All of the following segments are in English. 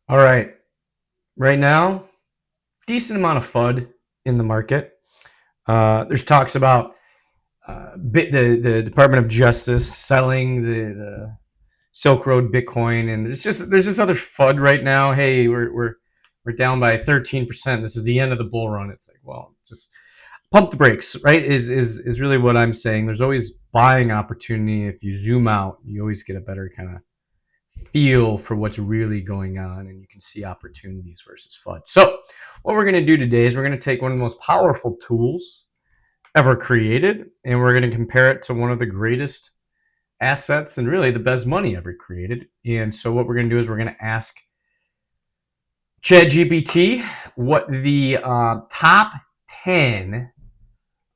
All right. Right now, decent amount of FUD in the market. There's talks about the Department of Justice selling the Silk Road Bitcoin, and there's just other FUD right now. Hey, we're down by 13%. This is the end of the bull run. It's like, well, just pump the brakes, right? Is really what I'm saying. There's always buying opportunity. If you zoom out, you always get a better kind of feel for what's really going on, and you can see opportunities versus FUD. So what we're going to do today is we're going to take one of the most powerful tools ever created, and we're going to compare it to one of the greatest assets and really the best money ever created. And so what we're going to do is we're going to ask ChatGPT what the top 10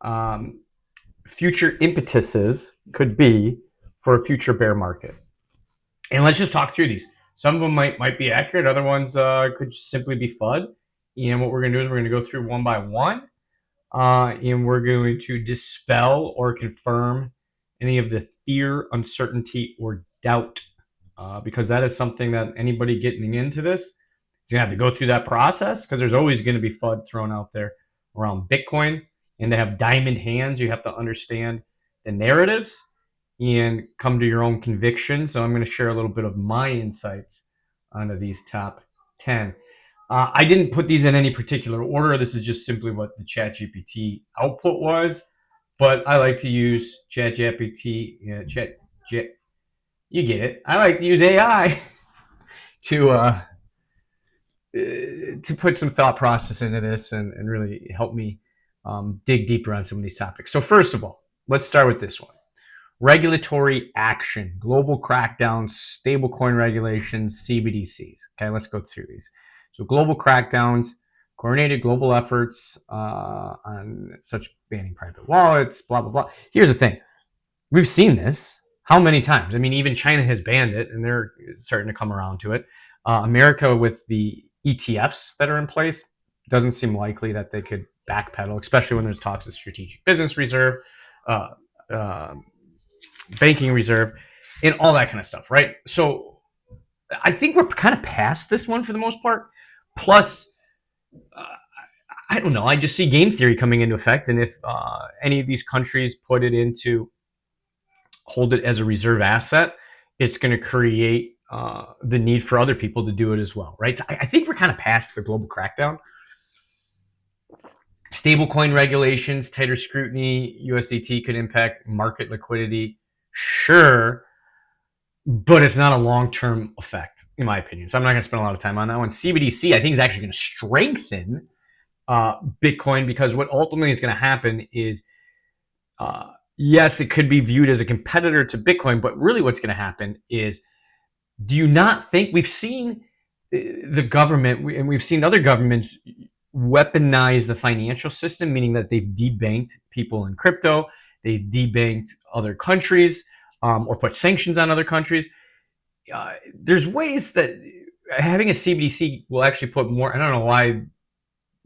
um, future impetuses could be for a future bear market. And let's just talk through these. Some of them might be accurate. Other ones could simply be FUD. And what we're going to do is we're going to go through one by one, and we're going to dispel or confirm any of the fear, uncertainty, or doubt, because that is something that anybody getting into this is going to have to go through that process, because there's always going to be FUD thrown out there around Bitcoin. And to have diamond hands, you have to understand the narratives and come to your own conviction. So I'm going to share a little bit of my insights onto these top 10. I didn't put these in any particular order. This is just simply what the ChatGPT output was. But I like to use ChatGPT. You get it. I like to use AI to put some thought process into this and really help me dig deeper on some of these topics. So first of all, let's start with this one. Regulatory action, global crackdowns, stablecoin regulations, CBDCs. Okay, let's go through these. So global crackdowns, coordinated global efforts on such banning private wallets, blah, blah, blah. Here's the thing. We've seen this how many times? I mean, even China has banned it, and they're starting to come around to it. America, with the ETFs that are in place, doesn't seem likely that they could backpedal, especially when there's talks of strategic business reserve, uh, uh, banking reserve, and all that kind of stuff, right? So I think we're kind of past this one for the most part. Plus, uh, I don't know. I just see game theory coming into effect, and if any of these countries put it into hold it as a reserve asset, it's going to create the need for other people to do it as well, right? So I think we're kind of past the global crackdown. Stablecoin regulations, tighter scrutiny, USDT could impact market liquidity. Sure, but it's not a long-term effect, in my opinion. So I'm not going to spend a lot of time on that one. CBDC, I think, is actually going to strengthen Bitcoin, because what ultimately is going to happen is, yes, it could be viewed as a competitor to Bitcoin, but really what's going to happen is, do you not think we've seen the government, and we've seen other governments weaponize the financial system, meaning that they've debanked people in crypto, they've debanked other countries, or put sanctions on other countries. There's ways that having a CBDC will actually put more. I don't know why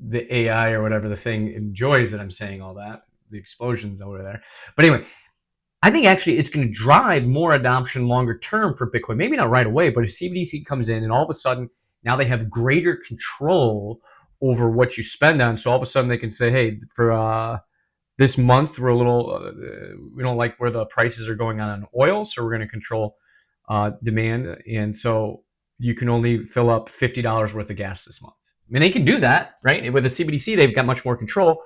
the AI or whatever the thing enjoys that I'm saying all that, the explosions over there. But anyway, I think actually it's going to drive more adoption longer term for Bitcoin. Maybe not right away, but if CBDC comes in and all of a sudden now they have greater control over what you spend on. So all of a sudden they can say, hey, for this month we're a little, we don't like where the prices are going on oil, so we're going to control demand, and so you can only fill up $50 worth of gas this month. I mean, they can do that, right? With a CBDC, they've got much more control.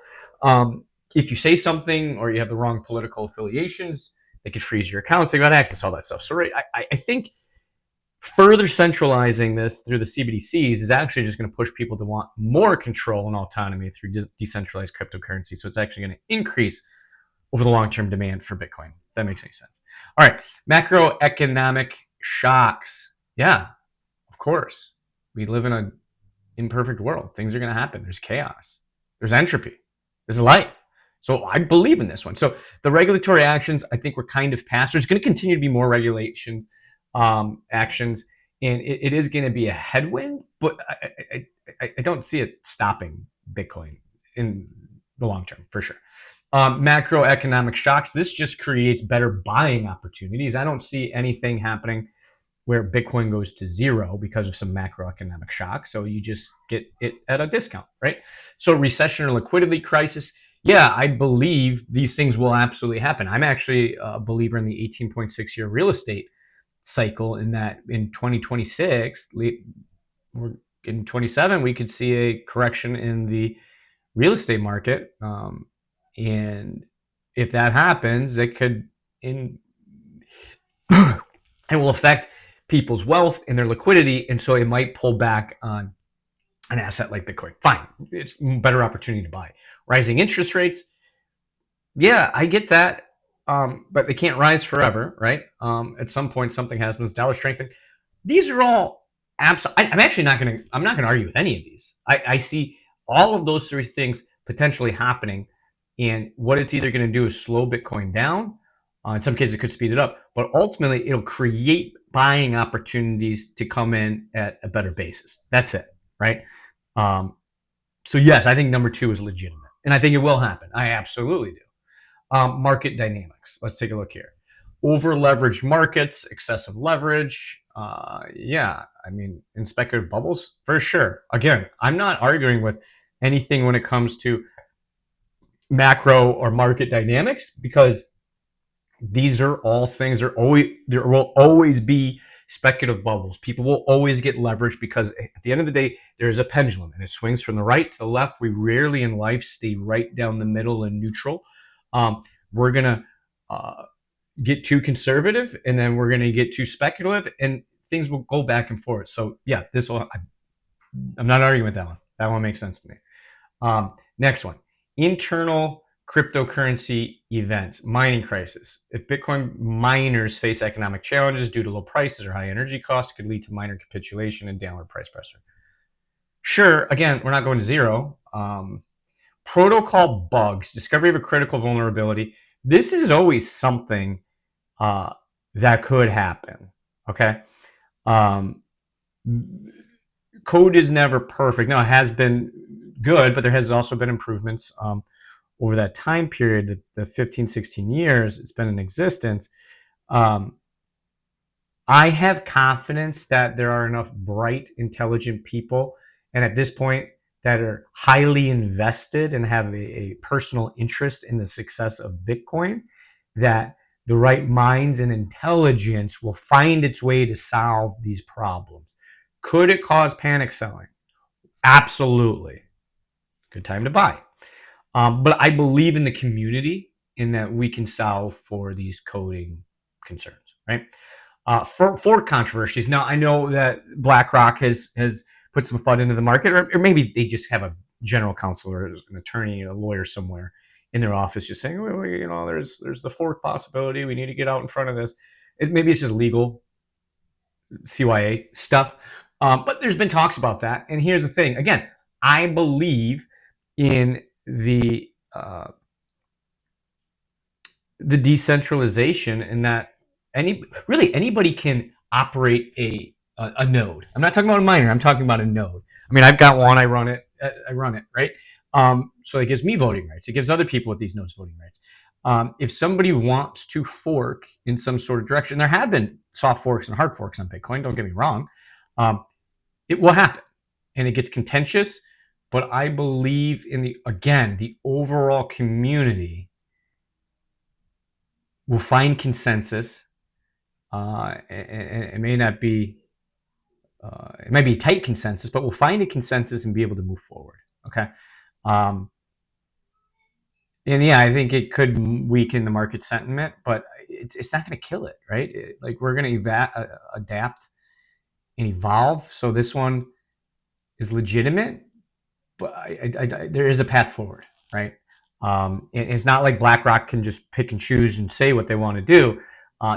If you say something or you have the wrong political affiliations, they could freeze your accounts. They got access to all that stuff. So, right, I think further centralizing this through the CBDCs is actually just going to push people to want more control and autonomy through decentralized cryptocurrency. So it's actually going to increase over the long-term demand for Bitcoin. If that makes any sense. All right, macroeconomic shocks. Yeah, of course. We live in an imperfect world. Things are going to happen. There's chaos. There's entropy. There's life. So I believe in this one. So the regulatory actions, I think we're kind of past. There's going to continue to be more regulations, actions, and it is going to be a headwind, but I don't see it stopping Bitcoin in the long term, for sure. Macroeconomic shocks. This just creates better buying opportunities. I don't see anything happening where Bitcoin goes to zero because of some macroeconomic shock. So you just get it at a discount, right? So recession or liquidity crisis, yeah, I believe these things will absolutely happen. I'm actually a believer in the 18.6 year real estate cycle, in that in 2026, we're in 27, we could see a correction in the real estate market. And if that happens, it could in it will affect people's wealth and their liquidity, and so it might pull back on an asset like Bitcoin. Fine, it's a better opportunity to buy. Rising interest rates, yeah, I get that, but they can't rise forever, right? At some point, something happens. Dollar strengthening. These are all absolutely. I'm actually not going to. I'm not going to argue with any of these. I see all of those three things potentially happening, and what it's either going to do is slow Bitcoin down. In some cases, it could speed it up, but ultimately, it'll create buying opportunities to come in at a better basis. That's it, right? Um, so yes, I think number two is legitimate, and I think it will happen. I absolutely do. Market dynamics. Let's take a look here. Over leveraged markets, excessive leverage. Yeah, I mean, in speculative bubbles, for sure. Again, I'm not arguing with anything when it comes to macro or market dynamics, because these are all things. There will always be speculative bubbles. People will always get leverage, because at the end of the day, there is a pendulum and it swings from the right to the left. We rarely in life stay right down the middle and neutral. We're gonna get too conservative, and then we're gonna get too speculative, and things will go back and forth. So yeah, this will. I'm not arguing with that one. That one makes sense to me. Next one, internal cryptocurrency events, mining crisis. If Bitcoin miners face economic challenges due to low prices or high energy costs, it could lead to miner capitulation and downward price pressure. Sure, again, we're not going to zero. Protocol bugs, discovery of a critical vulnerability. This is always something that could happen. Okay. Um, Code is never perfect. Now, it has been good, but there has also been improvements over that time period, the 15, 16 years it's been in existence. I have confidence that there are enough bright, intelligent people, and at this point, that are highly invested and have a personal interest in the success of Bitcoin, that the right minds and intelligence will find its way to solve these problems. Could it cause panic selling? Absolutely. Good time to buy. But I believe in the community, in that we can solve for these coding concerns, right? For controversies. Now, I know that BlackRock has put some FUD into the market, or maybe they just have a general counsel or an attorney, a lawyer somewhere in their office just saying, well, there's the fork possibility. We need to get out in front of this. Maybe it's just legal CYA stuff. But there's been talks about that. And here's the thing. Again, I believe in the decentralization, in that anybody can operate a node. I'm not talking about a miner. I'm talking about a node. I mean, I've got one. I run it. Right. So it gives me voting rights. It gives other people with these nodes voting rights. If somebody wants to fork in some sort of direction, there have been soft forks and hard forks on Bitcoin. Don't get me wrong. It will happen, and it gets contentious. But I believe in the overall community will find consensus. It may not be, it might be a tight consensus, but we'll find a consensus and be able to move forward. Okay. And yeah, I think it could weaken the market sentiment, but it's not going to kill it, right? Like, we're going to adapt and evolve. So this one is legitimate, but there is a path forward, right? It's not like BlackRock can just pick and choose and say what they want to do.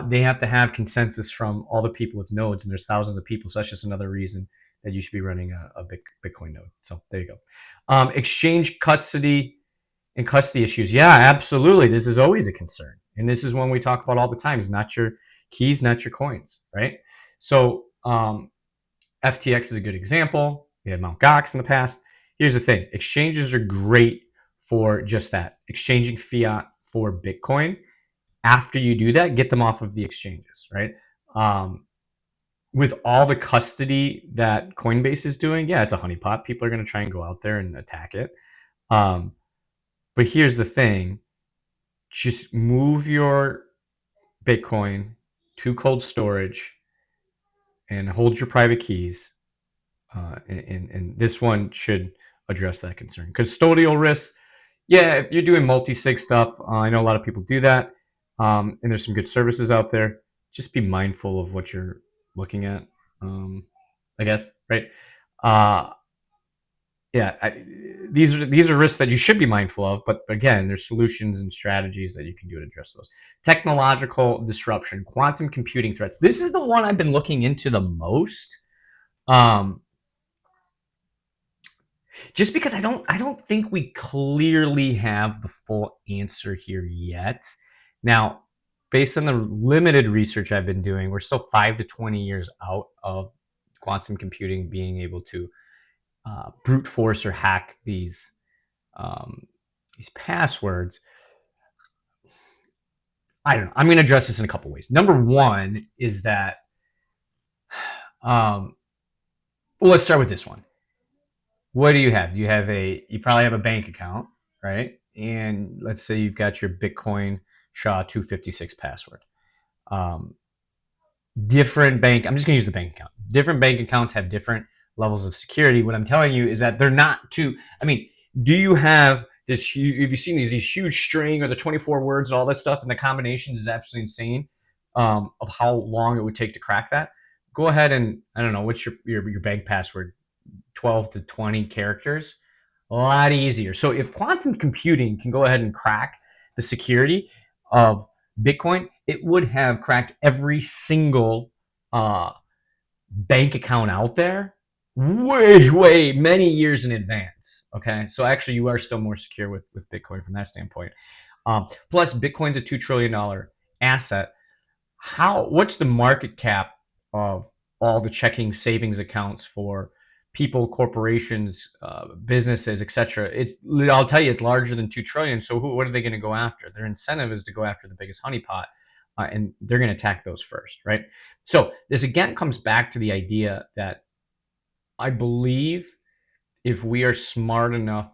They have to have consensus from all the people with nodes, and there's thousands of people. So that's just another reason that you should be running a Bitcoin node. So there you go. Exchange custody and custody issues. Yeah, absolutely. This is always a concern. And this is one we talk about all the time. It's not your keys, not your coins, right? So FTX is a good example. We had Mt. Gox in the past. Here's the thing. Exchanges are great for just that, exchanging fiat for Bitcoin. After you do that, get them off of the exchanges, right? with all the custody that Coinbase is doing, yeah, it's a honeypot. People are going to try and go out there and attack it. Um, but here's the thing: just move your Bitcoin to cold storage and hold your private keys. And this one should address that concern. Custodial risk, yeah, if you're doing multi-sig stuff, I know a lot of people do that, and there's some good services out there. Just be mindful of what you're looking at, I guess, right? Uh, yeah, these are risks that you should be mindful of, but again, there's solutions and strategies that you can do to address those. Technological disruption, quantum computing threats. This is the one I've been looking into the most. Um, just because I don't think we clearly have the full answer here yet. Now, based on the limited research I've been doing, we're still 5 to 20 years out of quantum computing being able to brute force or hack um, these passwords. I don't know. I'm going to address this in a couple ways. Number one is that, well, let's start with this one. What do you have? You probably have a bank account, right? And let's say you've got your Bitcoin SHA-256 password. Um, I'm just going to use the bank account. Different bank accounts have different levels of security. What I'm telling you is that they're not too, I mean, do you have this huge, have you seen these huge string or the 24 words and all this stuff, and the combinations is absolutely insane, of how long it would take to crack that? Go ahead and, I don't know, what's your bank password? 12 to 20 characters, a lot easier. So if quantum computing can go ahead and crack the security of Bitcoin, it would have cracked every single uh, bank account out there way many years in advance. Okay, so actually you are still more secure with Bitcoin from that standpoint. Plus Bitcoin's a $2 trillion asset. What's the market cap of all the checking savings accounts for people, corporations, businesses, etc.? I'll tell you, it's larger than 2 trillion. So what are they going to go after? Their incentive is to go after the biggest honeypot, and they're going to attack those first, right? So this again comes back to the idea that I believe if we are smart enough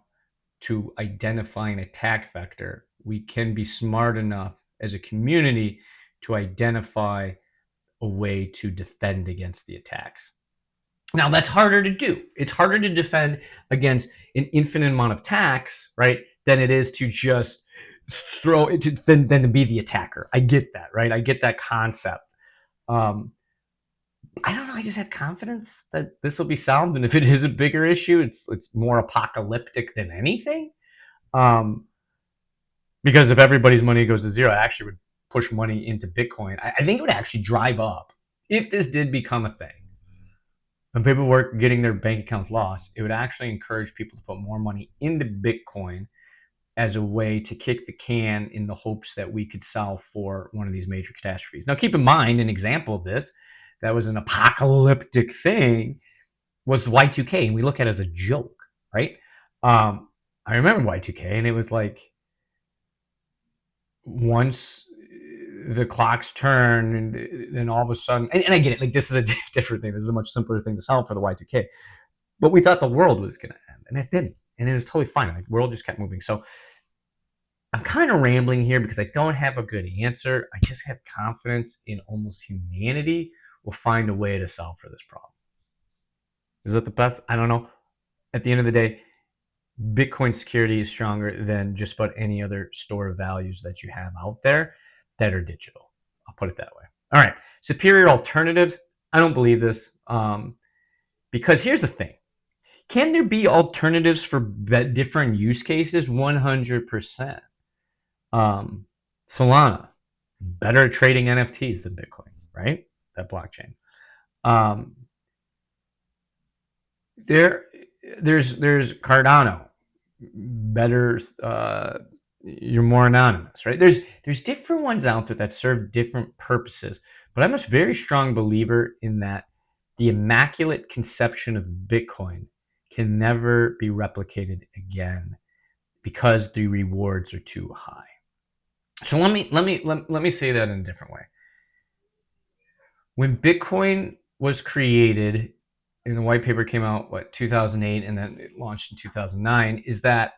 to identify an attack vector, we can be smart enough as a community to identify a way to defend against the attacks. Now that's harder to do. It's harder to defend against an infinite amount of attacks, right, than it is to just throw it than to be the attacker. I get that, right? I get that concept. Um, I don't know. I just have confidence that this will be solved, and if it is a bigger issue, it's more apocalyptic than anything. Um, because if everybody's money goes to zero, I actually would push money into Bitcoin. I think it would actually drive up if this did become a thing. When people were getting their bank accounts lost, it would actually encourage people to put more money into Bitcoin as a way to kick the can in the hopes that we could solve for one of these major catastrophes. Now, keep in mind, an example of this that was an apocalyptic thing was the Y2K, and we look at it as a joke, right? I remember Y2K, and it was like once the clocks turn, and then all of a sudden, and I get it, like this is a different thing. This is a much simpler thing to solve for the Y2K. But we thought the world was going to end, and it didn't. And it was totally fine. Like, the world just kept moving. So I'm kind of rambling here because I don't have a good answer. I just have confidence in almost humanity will find a way to solve for this problem. Is that the best? I don't know. At the end of the day, Bitcoin security is stronger than just about any other store of values that you have out there that are digital. I'll put it that way. All right. Superior alternatives. I don't believe this, because here's the thing. Can there be alternatives for different use cases? 100%. Solana, better at trading NFTs than Bitcoin, right? That blockchain. Um, there's Cardano, better. You're more anonymous, right? There's different ones out there that serve different purposes, but I'm a very strong believer in that the immaculate conception of Bitcoin can never be replicated again because the rewards are too high. So let me say that in a different way. When Bitcoin was created, and the white paper came out, 2008, and then it launched in 2009, is that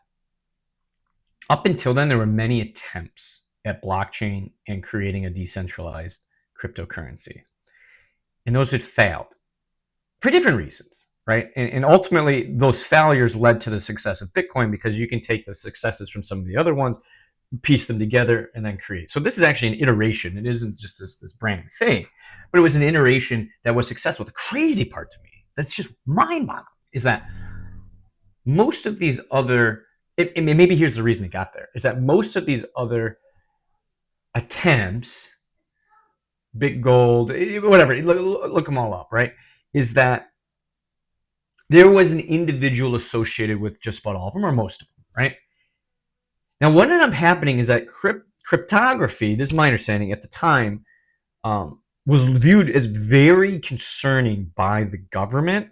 up until then, there were many attempts at blockchain and creating a decentralized cryptocurrency. And those had failed for different reasons, right? And ultimately, those failures led to the success of Bitcoin, because you can take the successes from some of the other ones, piece them together, and then create. So this is actually an iteration. It isn't just this brand new thing, but it was an iteration that was successful. The crazy part to me, that's just mind-boggling, is that most of these other, and maybe here's the reason it got there, is that most of these other attempts, Big Gold, whatever, look them all up, right? Is that there was an individual associated with just about all of them, or most of them, right? Now, what ended up happening is that cryptography, this is my understanding at the time, was viewed as very concerning by the government,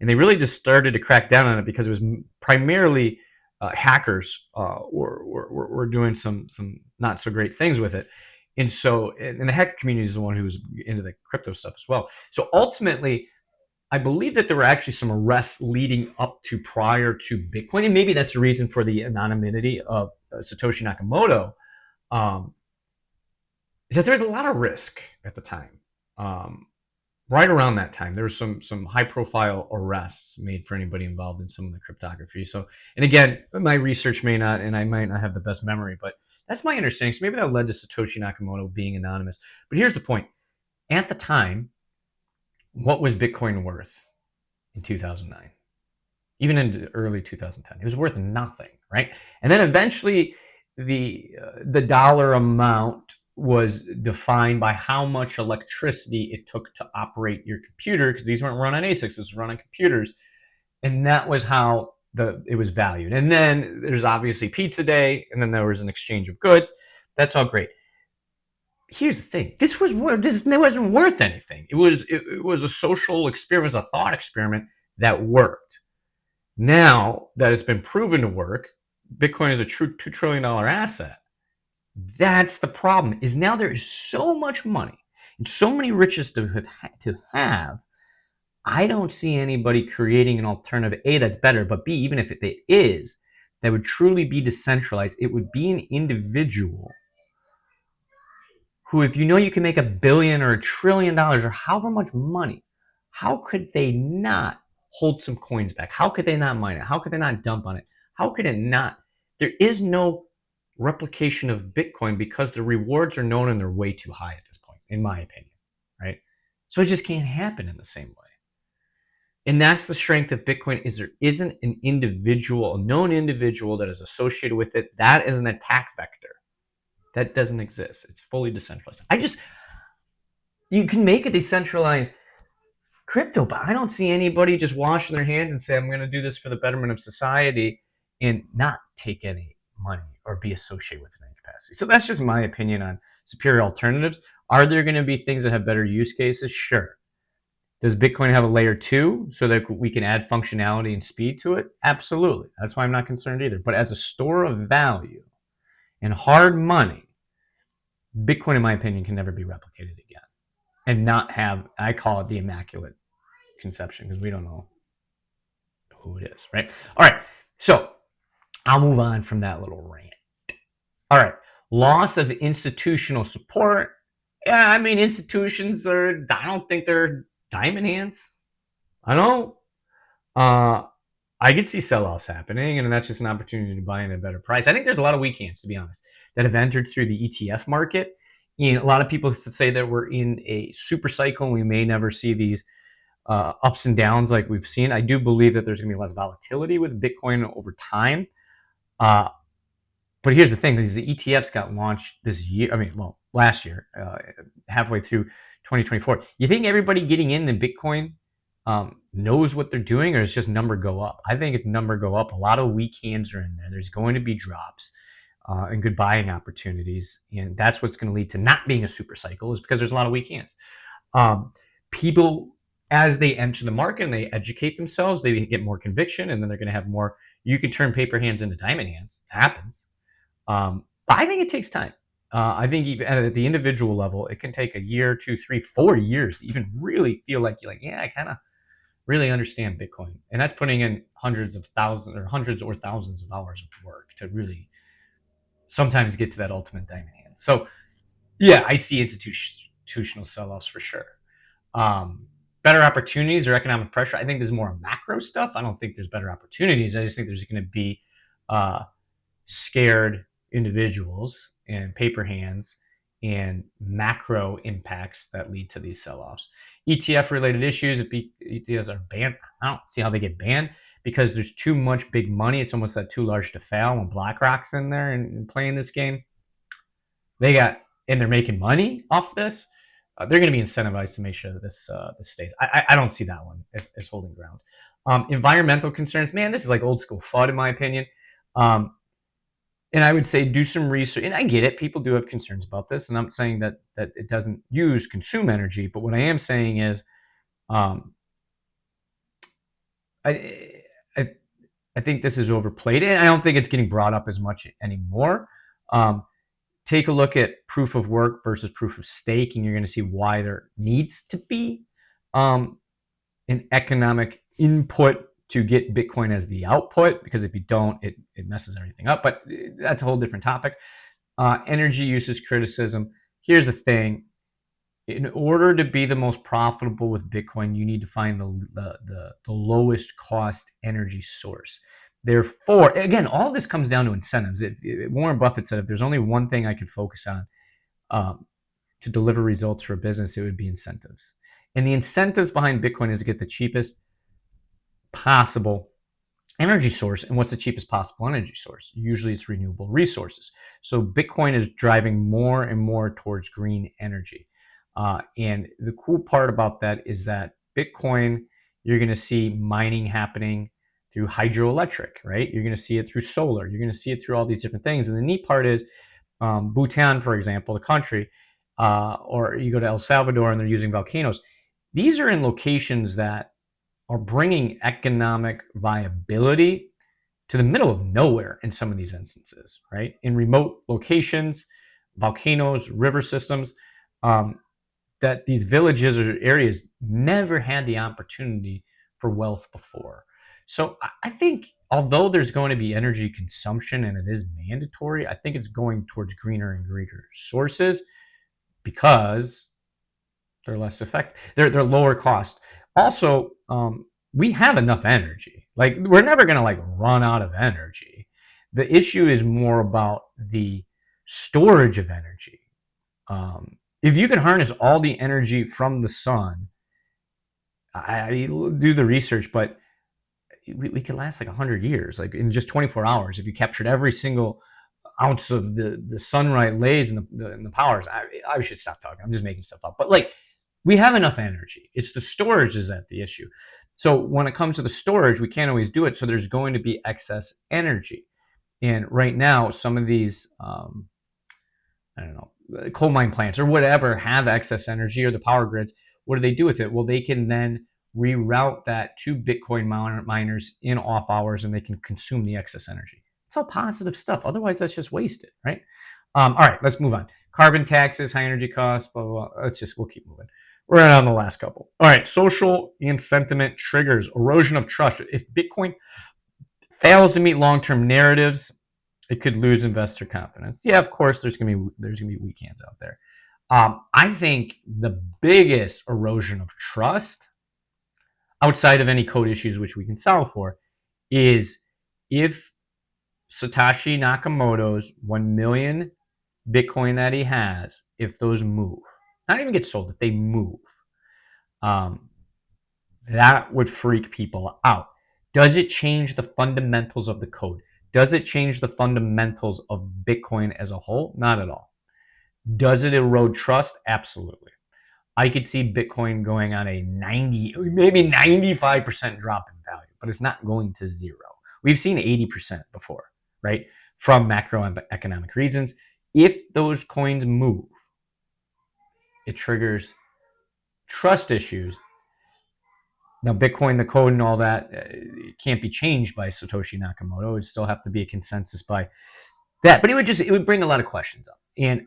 and they really just started to crack down on it because it was primarily hackers were doing some not so great things with it. And so, and the hacker community is the one who was into the crypto stuff as well. So ultimately, I believe that there were actually some arrests leading up to prior to Bitcoin, and maybe that's the reason for the anonymity of Satoshi Nakamoto. Is that there was a lot of risk at the time. Right around that time, there was some high-profile arrests made for anybody involved in some of the cryptography. So, and again, my research may not, and I might not have the best memory, but that's my understanding. So maybe that led to Satoshi Nakamoto being anonymous. But here's the point: at the time, what was Bitcoin worth in 2009? Even in early 2010, it was worth nothing, right? And then eventually, the dollar amount was defined by how much electricity it took to operate your computer, because these weren't run on ASICs, this was run on computers, and that was how it was valued. And then there's obviously Pizza Day, and then there was an exchange of goods. That's all great. Here's the thing: this wasn't worth anything. It was a social experiment, a thought experiment that worked. Now that it's been proven to work, Bitcoin is a true $2 trillion asset. That's the problem, is now there is so much money and so many riches to have. I don't see anybody creating an alternative, A, that's better, but B, even if it is, that would truly be decentralized. It would be an individual who, if you know you can make $1 billion or $1 trillion or however much money, how could they not hold some coins back? How could they not mine it? How could they not dump on it? How could it not? There is no replication of Bitcoin because the rewards are known and they're way too high at this point, in my opinion, right? So it just can't happen in the same way. And that's the strength of Bitcoin, is there isn't an individual, a known individual that is associated with it. That is an attack vector. That doesn't exist. It's fully decentralized. You can make a decentralized crypto, but I don't see anybody just washing their hands and say, I'm going to do this for the betterment of society, and not take any money or be associated with it in any capacity. So that's just my opinion on superior alternatives. Are there going to be things that have better use cases? Sure. Does Bitcoin have a layer 2 so that we can add functionality and speed to it? Absolutely. That's why I'm not concerned either. But as a store of value and hard money, Bitcoin, in my opinion, can never be replicated again, and not have, I call it the immaculate conception, because we don't know who it is, right? All right. So I'll move on from that little rant. All right. Loss of institutional support. Yeah, I mean, institutions I don't think they're diamond hands. I don't. I could see sell-offs happening, and that's just an opportunity to buy in at a better price. I think there's a lot of weak hands, to be honest, that have entered through the ETF market. And a lot of people say that we're in a super cycle and we may never see these ups and downs like we've seen. I do believe that there's going to be less volatility with Bitcoin over time. But here's the thing: these ETFs got launched this year. Last year, halfway through 2024. You think everybody getting into Bitcoin knows what they're doing, or is just number go up? I think it's number go up. A lot of weak hands are in there. There's going to be drops and good buying opportunities, and that's what's going to lead to not being a super cycle, is because there's a lot of weak hands. People, as they enter the market and they educate themselves, they get more conviction, and then they're going to have more. You can turn paper hands into diamond hands. It happens. But I think it takes time. I think even at the individual level, it can take a year, 2, 3, 4 years to even really feel like you're like, yeah, I kind of really understand Bitcoin. And that's putting in hundreds or thousands of hours of work to really sometimes get to that ultimate diamond hand. So yeah, I see institutional sell-offs for sure. Um, Better opportunities or economic pressure. I think there's more macro stuff. I don't think there's better opportunities. I just think there's going to be uh, scared individuals and paper hands and macro impacts that lead to these sell-offs. ETF related issues, if ETFs are banned, I don't see how they get banned because there's too much big money. It's almost that too large to fail when BlackRock's in there and playing this game. They're making money off this. They're going to be incentivized to make sure that this stays. I don't see that one as holding ground. Environmental concerns, man, this is like old school FUD in my opinion. And I would say do some research. And I get it; people do have concerns about this. And I'm saying that it doesn't consume energy. But what I am saying is, um, I, I I think this is overplayed, and I don't think it's getting brought up as much anymore. Take a look at proof of work versus proof of stake, and you're going to see why there needs to be an economic input to get Bitcoin as the output, because if you don't, it messes everything up. But that's a whole different topic. Energy usage criticism. Here's the thing. In order to be the most profitable with Bitcoin, you need to find the lowest cost energy source. Therefore, again, all this comes down to incentives. Warren Buffett said, if there's only one thing I could focus on to deliver results for a business, it would be incentives. And the incentives behind Bitcoin is to get the cheapest possible energy source. And what's the cheapest possible energy source? Usually it's renewable resources. So Bitcoin is driving more and more towards green energy. And the cool part about that is that Bitcoin, you're going to see mining happening through hydroelectric, right? You're going to see it through solar. You're going to see it through all these different things. And the neat part is Bhutan, for example, the country, or you go to El Salvador and they're using volcanoes. These are in locations that are bringing economic viability to the middle of nowhere in some of these instances, right? In remote locations, volcanoes, river systems, that these villages or areas never had the opportunity for wealth before. So I think although there's going to be energy consumption and it is mandatory, I think it's going towards greener and greener sources because they're less effective. They're lower cost. Also, we have enough energy. Like we're never going to like run out of energy. The issue is more about the storage of energy. If you can harness all the energy from the sun, I do the research, but we could last like 100 years, like in just 24 hours. If you captured every single ounce of the sunlight rays and the powers, I should stop talking. I'm just making stuff up. But like, we have enough energy. It's the storage is at the issue. So when it comes to the storage, we can't always do it. So there's going to be excess energy. And right now, some of these, I don't know, coal mine plants or whatever have excess energy, or the power grids. What do they do with it? Well, they can then reroute that to Bitcoin miners in off hours, and they can consume the excess energy. It's all positive stuff. Otherwise, that's just wasted, right? All right, let's move on. Carbon taxes, high energy costs, blah, blah, blah. We'll keep moving. We're on the last couple. All right, social and sentiment triggers, erosion of trust. If Bitcoin fails to meet long-term narratives, it could lose investor confidence. Yeah, of course, there's gonna be weak hands out there. I think the biggest erosion of trust, outside of any code issues which we can solve for, is if Satoshi Nakamoto's 1 million Bitcoin that he has, if those move, not even get sold, if they move, that would freak people out. Does it change the fundamentals of the code? Does it change the fundamentals of Bitcoin as a whole? Not at all. Does it erode trust? Absolutely. I could see Bitcoin going on a 90, maybe 95% drop in value, but it's not going to zero. We've seen 80% before, right? From macroeconomic reasons. If those coins move, it triggers trust issues. Now, Bitcoin, the code and all that, it can't be changed by Satoshi Nakamoto. It would still have to be a consensus by that. But it would bring a lot of questions up. And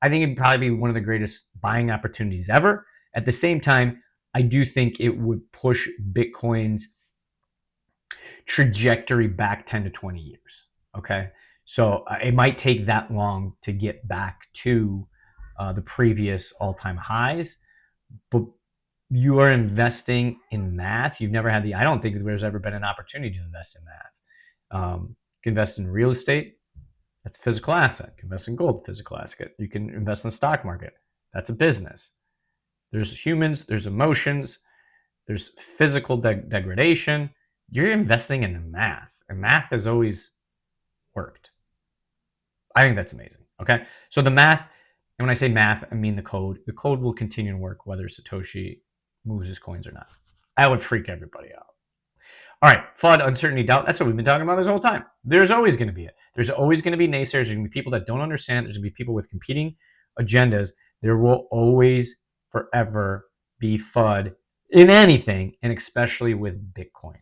I think it'd probably be one of the greatest buying opportunities ever. At the same time, I do think it would push Bitcoin's trajectory back 10 to 20 years. Okay. So it might take that long to get back to the previous all time highs, but you are investing in math. You've never had I don't think there's ever been an opportunity to invest in math. You can invest in real estate. That's a physical asset. You can invest in gold, physical asset. You can invest in the stock market. That's a business. There's humans, there's emotions, there's physical degradation. You're investing in math, and math has always worked. I think that's amazing. Okay, so the math, and when I say math, I mean the code. The code will continue to work whether Satoshi moves his coins or not. That would freak everybody out. All right, FUD, uncertainty, doubt. That's what we've been talking about this whole time. There's always going to be it. There's always going to be naysayers. There's going to be people that don't understand. There's going to be people with competing agendas. There will always, forever be FUD in anything, and especially with Bitcoin.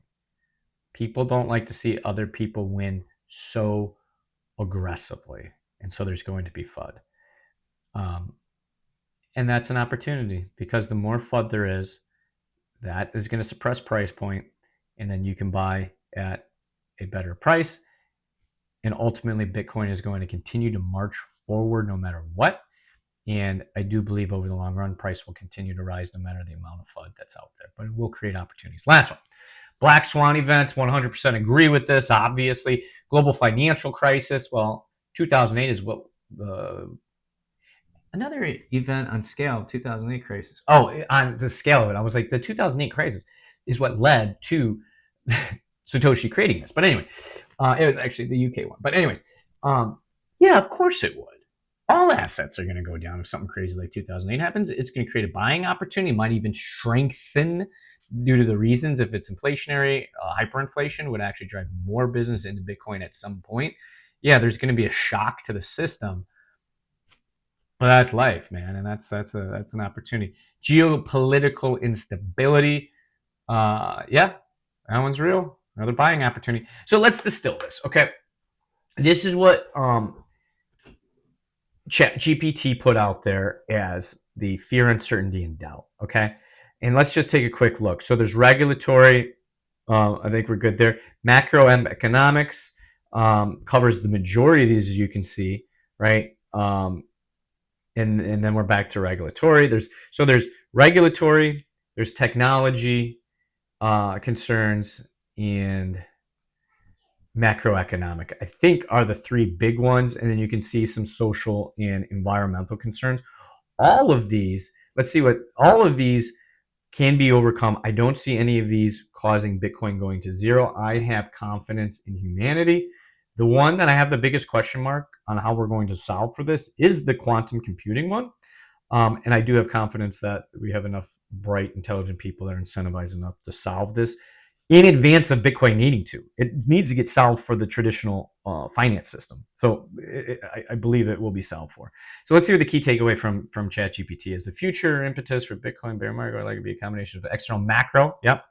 People don't like to see other people win so aggressively, and so there's going to be FUD. And that's an opportunity, because the more FUD there is, that is going to suppress price point, and then you can buy at a better price. And ultimately, Bitcoin is going to continue to march forward no matter what. And I do believe over the long run, price will continue to rise no matter the amount of FUD that's out there. But it will create opportunities. Last one. Black swan events, 100% agree with this, obviously. Global financial crisis, well, 2008 is what another event on scale of 2008 crisis. Oh, on the scale of it, I was like, the 2008 crisis is what led to Satoshi creating this. But anyway, it was actually the UK one. But anyways, yeah, of course it would. All assets are going to go down if something crazy like 2008 happens. It's going to create a buying opportunity. It might even strengthen due to the reasons. If it's inflationary, hyperinflation would actually drive more business into Bitcoin at some point. Yeah, there's going to be a shock to the system. But that's life, man, and that's an opportunity. Geopolitical instability, yeah, that one's real. Another buying opportunity. So let's distill this. Okay, this is what ChatGPT put out there as the fear, uncertainty, and doubt. Okay, and let's just take a quick look. So there's regulatory. I think we're good there. Macroeconomics covers the majority of these, as you can see, right? And then we're back to regulatory. There's regulatory, there's technology concerns, and macroeconomic, I think, are the three big ones. And then you can see some social and environmental concerns. All of these, let's see what all of these can be overcome. I don't see any of these causing Bitcoin going to zero. I have confidence in humanity. The one that I have the biggest question mark on how we're going to solve for this is the quantum computing one. And I do have confidence that we have enough bright, intelligent people that are incentivized enough to solve this in advance of Bitcoin needing to. It needs to get solved for the traditional finance system. So I believe it will be solved for. So let's see what the key takeaway from ChatGPT is. The future impetus for Bitcoin bear market likely to be a combination of external macro, yep,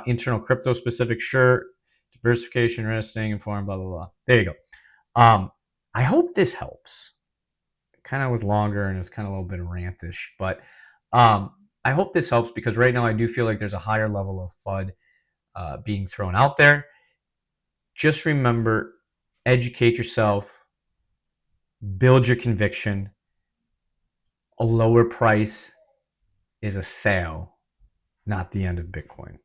internal crypto specific, sure, diversification, risk, staying informed, blah, blah, blah. There you go. I hope this helps. It kind of was longer and it's kind of a little bit rantish, but I hope this helps, because right now I do feel like there's a higher level of FUD being thrown out there. Just remember, educate yourself, build your conviction. A lower price is a sale, not the end of Bitcoin.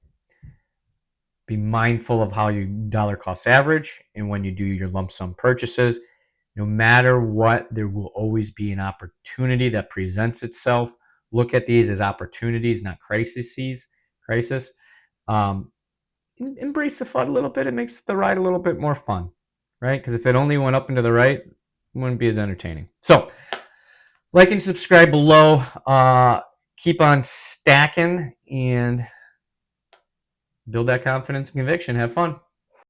Be mindful of how you dollar cost average, and when you do your lump sum purchases, no matter what, there will always be an opportunity that presents itself. Look at these as opportunities, not crises. Embrace the FUD a little bit. It makes the ride a little bit more fun, right? Because if it only went up and to the right, it wouldn't be as entertaining. So, like and subscribe below. Keep on stacking and build that confidence and conviction. Have fun.